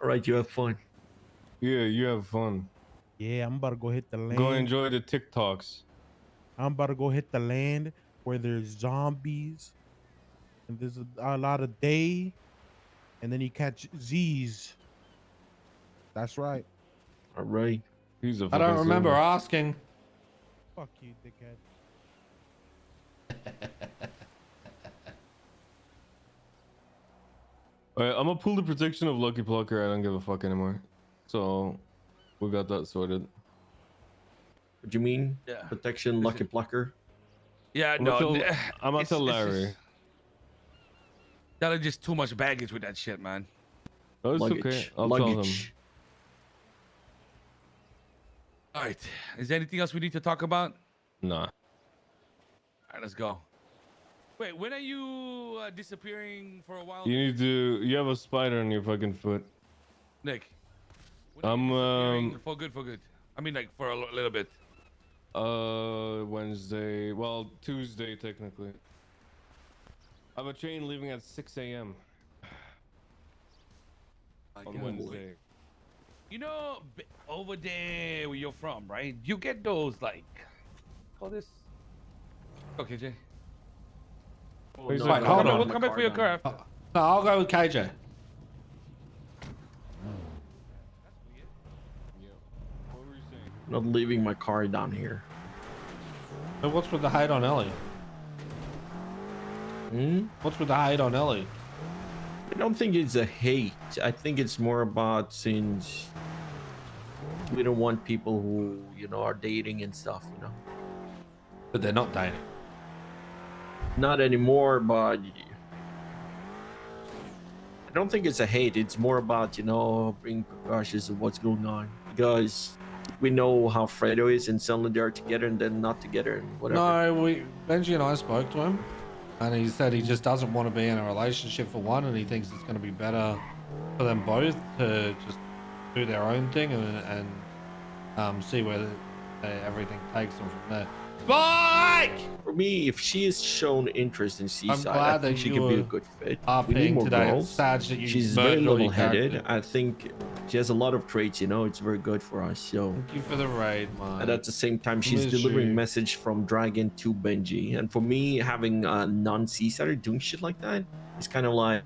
All right, you have fun. Yeah, you have fun. Yeah, I'm about to go hit the land. Go enjoy the TikToks. I'm about to go hit the land where there's zombies and there's a lot of day, and then you catch Z's. That's right. All right. He's a I fucking don't remember Zoomer. asking. Fuck you, dickhead. Alright, I'm gonna pull the protection of Lucky Plucker. I don't give a fuck anymore. So we got that sorted. What do you mean? Yeah. Protection, Lucky Plucker. Yeah, I'm no. gonna tell Larry. Y'all are just too much baggage with that shit, man. Oh, it's Luggage. okay. I'll tell him. Luggage. All right. Is there anything else we need to talk about? Nah. All right, let's go. Wait, when are you disappearing for a while? You have a spider on your fucking foot. Nick. When are you I'm disappearing for good, for good. I mean, like, for a little bit. Wednesday. Well, Tuesday technically. I have a train leaving at 6 a.m. on Wednesday. You know, over there where you're from, right? You get those, like, call this. Okay, Jay. Oh, Wait, no, hold no, on. no, We'll my come back for your car down. after. No, I'll go with KJ. Yeah. What were you saying? Not leaving my car down here. But what's with the hate on Ellie? What's with the hate on Ellie? I don't think it's a hate. I think it's more about since we don't want people who, are dating and stuff, But they're not dating. Not anymore, but I don't think it's a hate. It's more about, being precautious of what's going on. Because we know how Fredo is, and suddenly they're together and then not together and whatever. No, Benji and I spoke to him, and he said he just doesn't want to be in a relationship for one, and he thinks it's going to be better for them both to just do their own thing and see where everything takes them from there. Spike! For me, if she has shown interest in Seaside, I glad think that she you could be a were good fit. RPing We need more today. girls. It's sad that you She's murdered very all your level-headed. characters. I think she has a lot of traits, it's very good for us. So, Thank you for the raid, man. and at the same time, she's Miss delivering you. message from Dragon to Benji. And for me, having a non-Seasider doing shit like that is kind of like,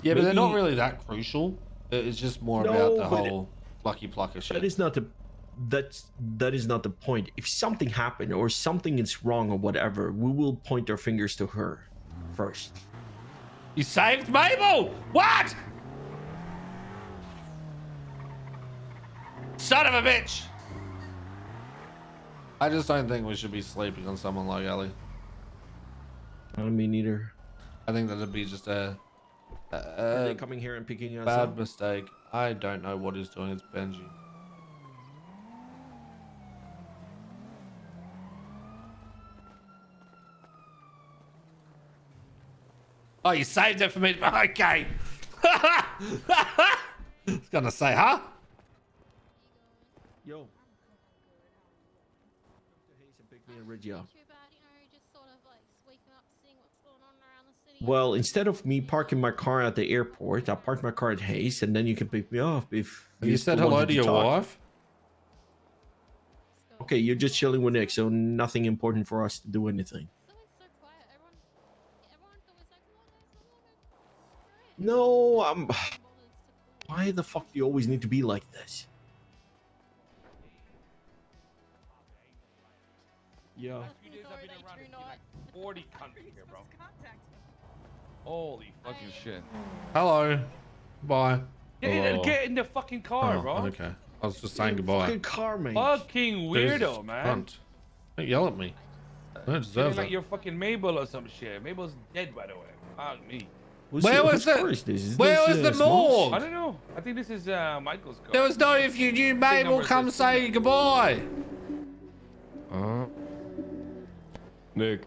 Yeah, but they're not maybe- really that crucial. It's just more No, about the but whole lucky plucker shit. that is not the point. If something happened or something is wrong or whatever, we will point our fingers to her first. You saved Mabel! What? Son of a bitch! I just don't think we should be sleeping on someone like Ellie. I mean, neither. I think that'd be just a Are they coming here and picking us bad up? mistake. I don't know what he's doing. It's Benji. Oh, you saved it for me. Okay. I was gonna say, huh? Yo. Pick me and Reggie up. Too bad, just sort of like waking up, seeing what's going on around the city. Well, instead of me parking my car at the airport, I park my car at Hayes, and then you can pick me up if Have you said still hello wanted to your talk. wife? Okay, you're just chilling with Nick, so nothing important for us to do anything. It's always so quiet. Everyone's always like, come on, guys, come on, guys. Right. No, why the fuck do you always need to be like this? Yeah. Last few days I've been around, there's been like 40 countries here, bro. Holy fucking shit. Hello. Bye. Get in the fucking car, Oh, bro. okay. I was just saying goodbye. Fucking car, mate. Fucking Jesus, weirdo, man. cunt. Don't yell at me. I don't Feeling deserve like that. you're fucking Mabel or some shit. Mabel's dead, by the way. Fuck me. Where was the- Whose car is this? Is where this, was the Smoke's? morgue? I don't know. I think this is Michael's car. There was no, if you knew Mabel, number come is this? say goodbye. Nick.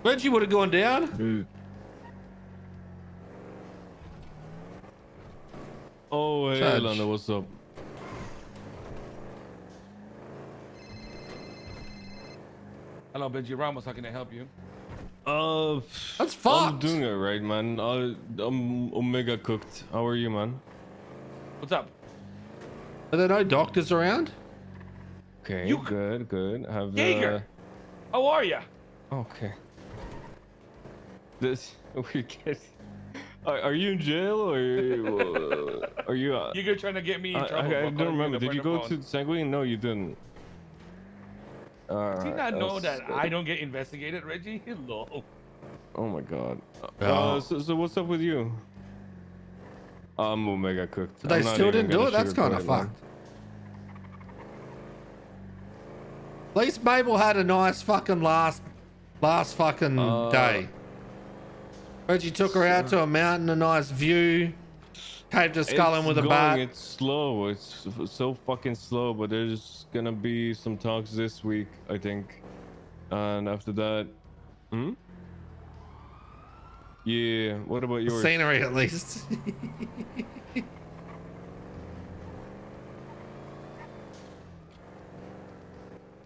Reggie would have gone down. Dude. Oh, hey, Judge. Lana, what's up? Hello, Benji Ramos. How can I help you? That's I'm fucked. doing it right, man. I'm Omega cooked. How are you, man? What's up? Are there no doctors around? Okay, You- good. Have Jaeger. How are ya? okay. This we get. Are you in jail or are you? You're trying to get me in I trouble. don't remember. Did you go to Sanguine? No, you didn't. Do you Alright, not know that's- that I don't get investigated, Reggie? Hello. Oh my god. Yeah. So what's up with you? I'm Omega cooked. They I'm not still even didn't do gonna it? That's kind sugarcoat of it, man. fucked. At least Mabel had a nice fucking last fucking day. Reggie took her out to a mountain, a nice view. Cave to Scullin with a bat. It's slow. It's so fucking slow. But there's gonna be some talks this week, I think, and after that, yeah. What about yours? Scenery at least.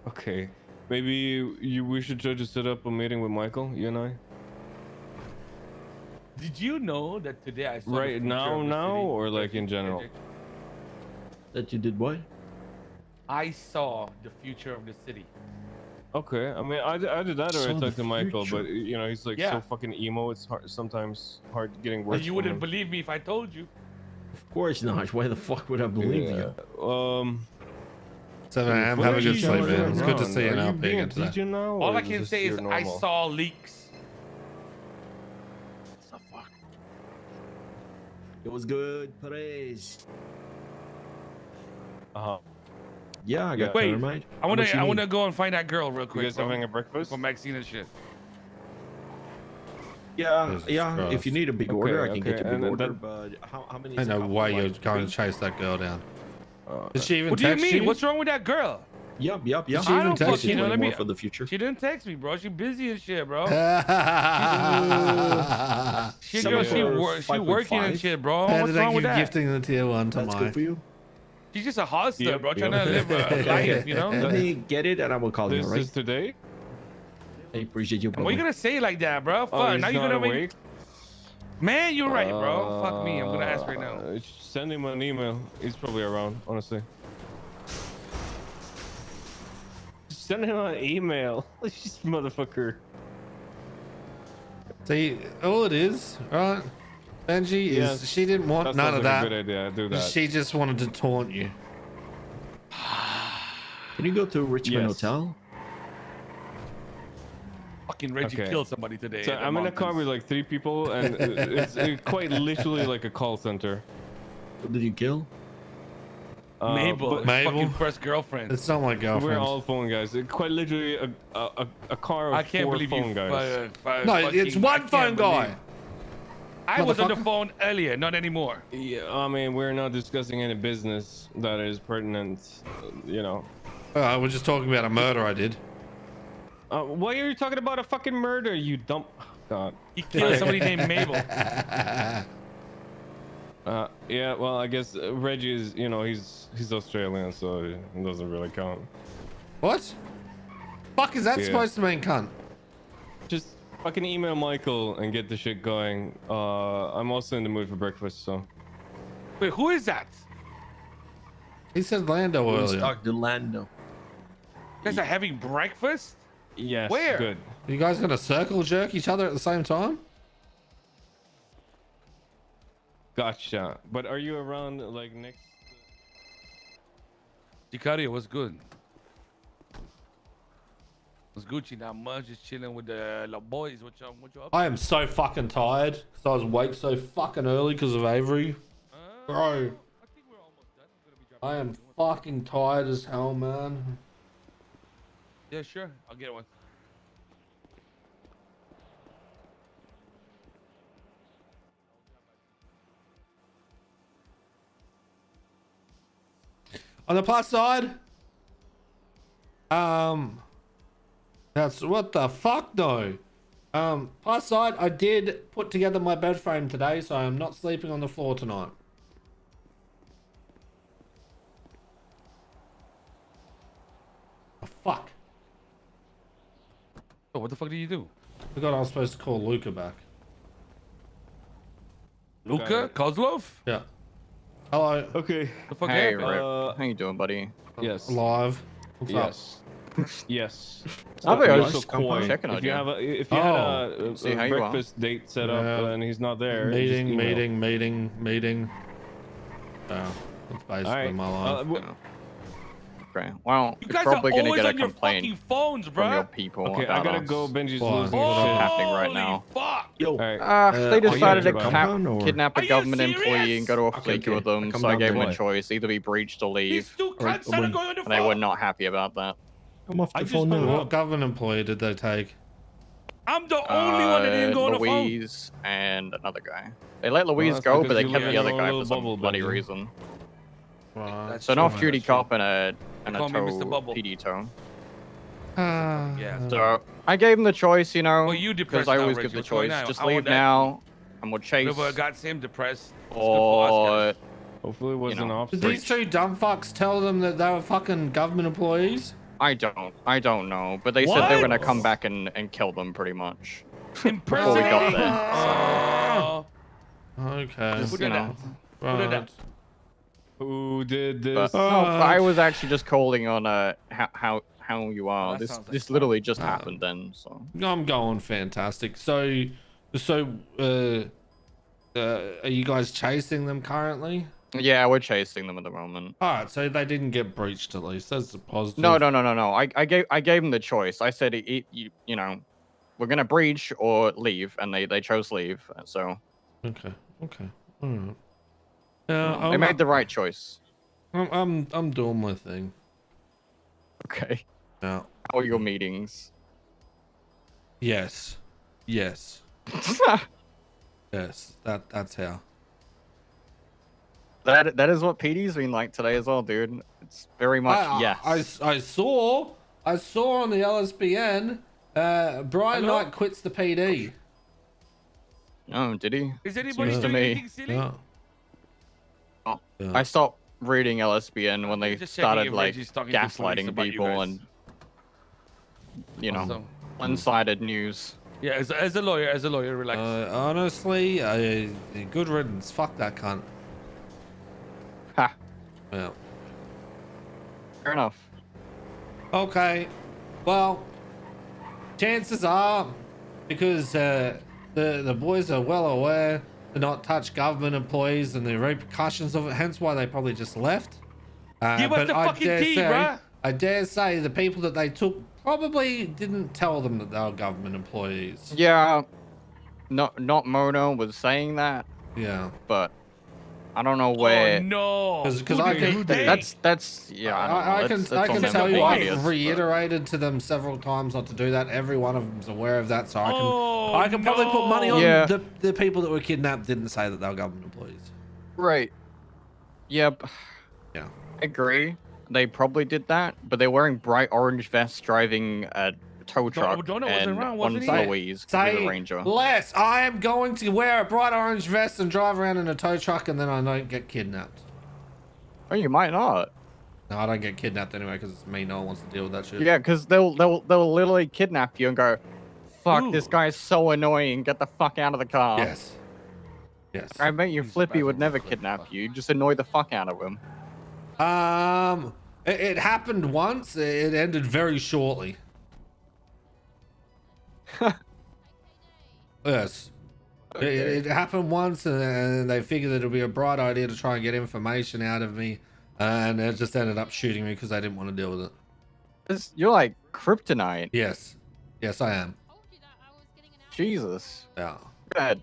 Okay, maybe we should try to set up a meeting with Michael, you and I. Did you know that today I saw the Right future now, of the city? or like in general? That you did what? I saw the future of the city. Okay, I mean, I did that, or Saw I the talked to Michael, future. but you know, he's like Yeah. so fucking emo. It's sometimes hard getting But words. you from wouldn't him. believe me if I told you. Of course not. Why the fuck would I believe you? 7 a.m. what Have are a good you sleep, doing man. It's good to around? see you Are now, you being a Pig. DJ now, All or I can this say is your I normal? saw leaks. It was good, Perez. Uh-huh. Yeah, I got Wait, thermite. I How wanna much you need? go and find that girl real You quick. guys bro. having a breakfast? For Maxine and shit. Yeah, Jesus yeah. Christ. If you need a big order, I can get you a and big order. that- But how many? I is a know couple? why you're Like going to three? chase that girl down. Uh, Did she even What do you text mean? What's wrong with that girl? Yep. she I even don't text fucking you? know. Let 20 me. more for the future. She didn't text me, bro. She busy as shit, bro. She Some girl, of she her she working and 5.5. shit, bro. How What's did I wrong with give that? gifting the tier 1 to That's Mike? good for you. She's just a hustler, Yep, bro, trying yep. to live a life, you know. Let me get it, and I will call you. This All right? is today. I appreciate you. What are you brother. gonna say like that, bro? Oh, Fuck, he's now you're not gonna make. awake. Man, you're right, bro. Fuck me. I'm gonna ask right now. Send him an email. He's probably around, honestly. Send him an email. This motherfucker. See, all it is, right, Benji, is Yes, she didn't want That none sounds of like that. a good idea. Do that. She just wanted to taunt you. Can you go to Richmond Yes. Hotel? Fucking Reggie Okay. killed somebody today. So at the I'm in a car with mountains. like 3 people, and it's quite literally like a call center. What did you kill? Mabel, but his Mabel? fucking first girlfriend. It's not my girlfriend. we're all phone guys. Quite literally a car of I can't 4 believe phone you. guys. No, it's one phone guy. I was on the Motherfucker. phone earlier, not anymore. Yeah, I mean, we're not discussing any business that is pertinent, you know. We're just talking about a murder I did. Why are you talking about a fucking murder, you dumb... God. He killed somebody named Mabel. Yeah, well, I guess Reggie is, you know, he's Australian, so it doesn't really count. What? Fuck is that Yeah. supposed to mean, cunt? Just fucking email Michael and get the shit going. I'm also in the mood for breakfast, so... Wait, who is that? He said Lando Let's earlier. talk to Lando. You guys are having breakfast? Yes, Where? good. You guys gonna circle jerk each other at the same time? Gotcha. But are you around, like, next... Sicario, what's good? What's Gucci? Not much. Just chilling with the boys. What you up? I am so fucking tired because I was awake so fucking early because of Avery. Bro, I think we're almost done. I'm gonna be dropping I am everything. fucking tired as hell, man. Yeah, sure. I'll get one. On the plus side, that's what the fuck though. Plus side, I did put together my bed frame today, so I'm not sleeping on the floor tonight. Oh, fuck. Oh, what the fuck did you do? I forgot I was supposed to call Luca back. Luka Kozlov? Yeah. Hello. Okay. The fuck Hey, happened? Rip. Uh, How you doing, buddy? Yes. Live. What's up? Yes. Yes. I thought I was so just coy. checking on If you you. have if you Oh. had a See how you are. breakfast date set up Yeah. and he's not there, just Meeting. Yeah, that's basically All right. my life. Okay. Well, You you're guys probably are gonna always get a on your fucking complaint phones, from your bro. people. Okay, I about gotta us. go. Benji's Why? losing What's his shit. happening right now? Holy fuck. Yo, All right. They are you decided to gonna compound or- kidnap Are a you government employee serious? and go to a Okay, fleeky okay. with them, I come so I down gave them there. a choice: either be breached or These leave. two Alright, cunts that are when- going on the And they were phone. not happy about that. I'm off the I just phone hung now. up. What government employee did they take? I'm the only one that didn't go on the phone. Louise and another guy. They let Well, Louise that's go, but because they you kept live the in other your guy little for some bubble, bloody Benji. reason. That's So an true, off-duty that's true. cop and a call me Mr. tow Bubble. PD tow. Yeah. So I gave him the choice, you know, Well, you because depressed I now, always Reggie. give the What's going choice. on? Just I want leave that now, and we'll chase, Whatever got Sam depressed. It's good for us or guys. Hopefully it wasn't know, off. Did these two dumb fucks tell them that they were fucking government employees? I don't know, but they said they were gonna come What? back and kill them pretty much. Impersonate. Before we got there, Okay. Just, Who you did know. that? Who did that? Who did But this? no, but I was actually just calling on how you are. that This sounds like this fun. literally just happened then. So I'm going fantastic. So, are you guys chasing them currently? yeah, we're chasing them at the moment. All right, so they didn't get breached at least. That's a positive. No. I gave them the choice. I said you know, we're gonna breach or leave, and they chose leave. So Okay. All right. you know, they made the right choice. I'm doing my thing. Okay. Yeah. How are your meetings? Yes. Yes. Yes. That's how. That is what PD's been like today as well, dude. It's very much yes. I saw on the LSPN. Brian Hello? Knight quits the PD. Oh, did he? Is anybody Seems to doing me. anything silly? Yeah. Oh, Yeah. I stopped reading LSBN when they Just checking started if like Reggie's talking to police gaslighting about you people guys. and you know Awesome. one-sided news. Yeah, as a lawyer, relax. Honestly, good riddance. Fuck that cunt. Ha. Yeah. Fair enough. Okay. Well, chances are, because the boys are well aware to not touch government employees and the repercussions of it, hence why they probably just left. Give us but the fucking tea, bruh. I dare say the people that they took probably didn't tell them that they were government employees. Yeah. Not Mono was saying that, Yeah. but I don't know where. Oh no! 'Cause Who I did can- they say? That's yeah. I don't know. I That's can on them tell being you I've idiots, but- reiterated to them several times not to do that. Every one of them's aware of that, so Oh, I can probably put money on Yeah. the people that were kidnapped didn't say that they were government employees. Right. Yep. Yeah. I agree. They probably did that, but they're wearing bright orange vests, driving a tow truck, Dono wasn't and around, one's wasn't he? Louise, who's Say a ranger. less. I am going to wear a bright orange vest and drive around in a tow truck, and then I don't get kidnapped. Oh, you might not. No, I don't get kidnapped anyway because it's me. No one wants to deal with that shit. Yeah, because they'll literally kidnap you and go, "Fuck, this Ooh. guy's so annoying. Get the fuck out of the car." Yes. Yes. I bet you Flippy would never kidnap you. Just annoy the fuck out of him. It happened once. It ended very shortly. Yes. It happened once, and they figured that it would be a bright idea to try and get information out of me, and it just ended up shooting me because they didn't want to deal with it. You're like kryptonite. Yes. Yes, I am. Told you that I was getting an hour. Jesus. Yeah. Good.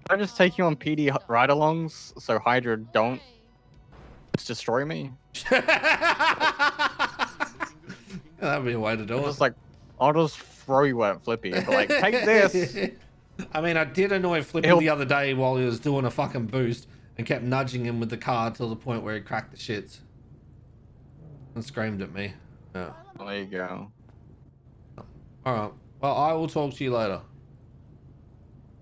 Can I just take you on PD ride-alongs so Hydra don't just destroy me? That'd be a way to do Just it. like, I'll just throw you at Flippy and be like, take this. I mean, I did annoy Flippy He'll- the other day while he was doing a fucking boost and kept nudging him with the car till the point where he cracked the shits and screamed at me. Yeah. There you go. All right. Well, I will talk to you later.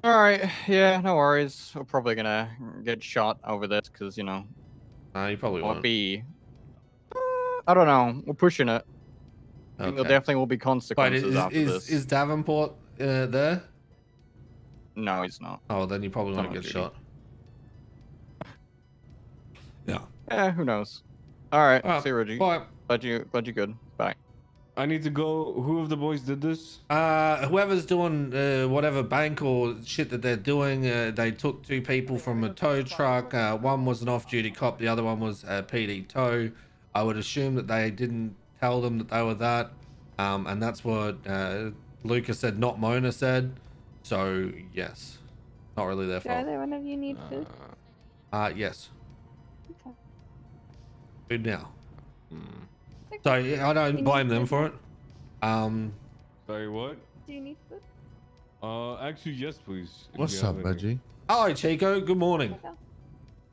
All right. Yeah, no worries. We're probably gonna get shot over this because, you know, No, you probably won't won't. be. I don't know. We're pushing it. I think there Okay. definitely will be Wait, consequences after this. is Davenport there? No, he's not. Oh, then you probably won't on get duty. shot. Yeah. Yeah, who knows? All right. All right, See you, Reggie. Bye. Glad you're good. Bye. I need to go. Who of the boys did this? Whoever's doing whatever bank or shit that they're doing, they took two people from a tow truck. One was an off-duty cop, the other one was a PD tow. I would assume that they didn't tell them that they were that, and that's what Lucas said, not Mona said. So yes, not really their Do fault. either one of you need food? Yes. Okay. Food now. Hmm. So yeah, I don't You blame need them food? for it. Sorry, what? Do you need food? Actually, yes, please. if What's you up, have any. Reggie? Hello, Chico. Good morning.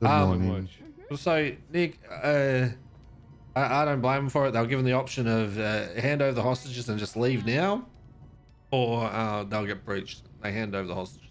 Good Um, morning. So, Nick, I don't blame them for it. They'll give them the option of hand over the hostages and just leave now, or they'll get breached. They hand over the hostages.